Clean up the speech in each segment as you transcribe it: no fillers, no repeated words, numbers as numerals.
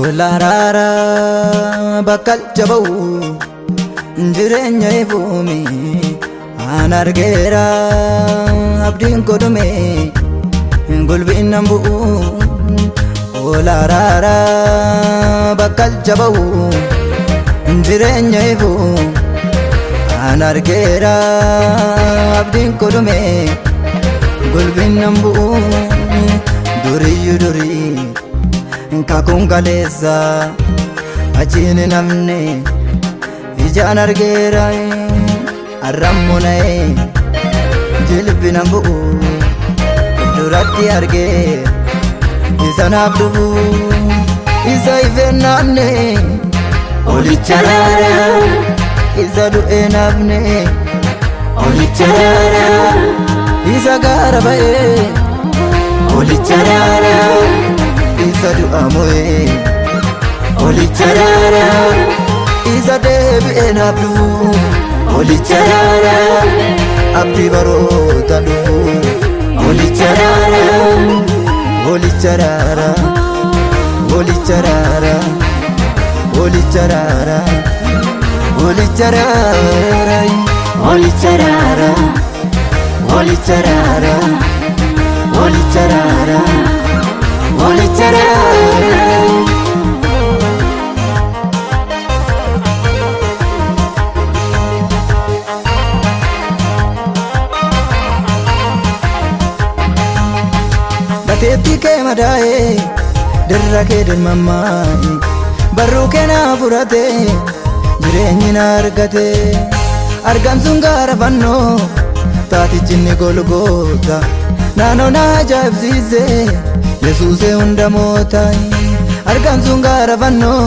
Olarara bakal jabau jireenya ifuumi an argeera abdiin kodume gulbiin nan bu'u. Olarara bakal jabau jireenya ifuumi an argeera abdiin kodume gulbiin nan bu'u. Durii durii kakun kaleessa achiin namne ijaan argeera arrammuna'e jilbi nan bu'u duratti argee isa naaf dhufu isa ifennaafne olicha raara isa du'e naafne olicha raara isa gaara ba'e olicha raara isa du'amoe olicha raara isa deebi'e naaf dhufu olicha raara abdii baroota dhufu olicha raara olicha raara olicha raara olicha raara olicha raara olicha raara olicha raara olicha raara olicha raara. Gateettii kee madaa'e dirra kee dirmammaa'e barruu kee naa furate jireenyi na argate argamsuun gaara fannoo taatichi inni Golgoota naannoo na ajaa'ibsiise Yesuusee hunda moota argamsuun gaara fannoo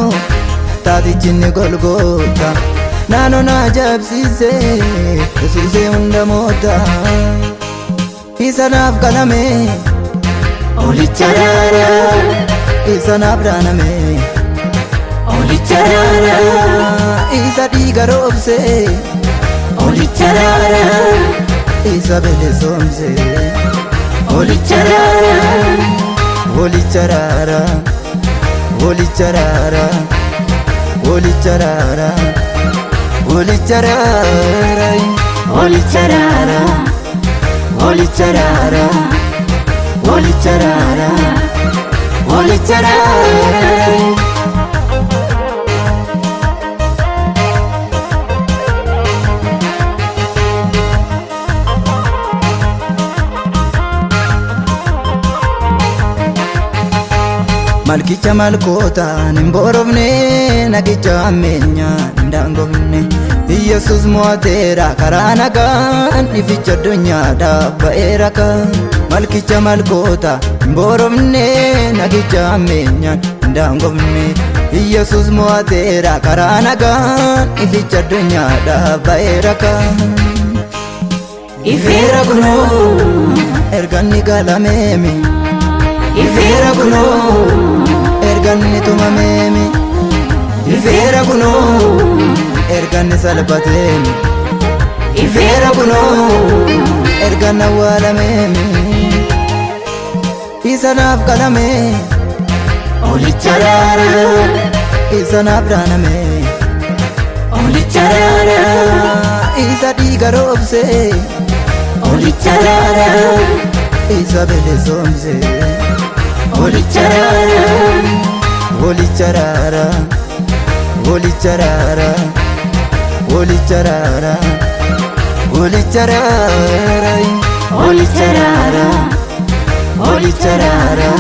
taatichi inni Golgoota naannoo na ajaa'ibsiise Yesuusee hunda moota isa naaf qalame olicha raara isa naaf dhaaname olicha raara isa dhiiga roobse olicha raara isa belesoomse olicha raara olicha raara olicha raara olicha raara olicha raara olicha raara olicha raara olicha raara olicha raara. Malkicha malkootaan hin boorofne nagicha ammeenyaan hin daangofne Yesus mo'ateera karaa nagaan ificha addunyaadhaaf ba'eera kan Malkicha malkoota hin boorofne nagicha ammeenyaan hin daangofne Yesus mo'ateera karaa nagaan ificha addunyaadhaaf ba'eera kan Ifeera kunoo erganni galameemi Ifeera kunoo erganni tumameemi Ifeera kunoo erganni salphateemi Ifeera kunoo erganni awwaalameemi isa naaf qalame olicha raara isa naaf dhaaname olicha raara isa dhiiga roobse olicha raara isa belesoomse olicha raara olicha raara olicha raara olicha raara olicha raara olicha raara olicha raara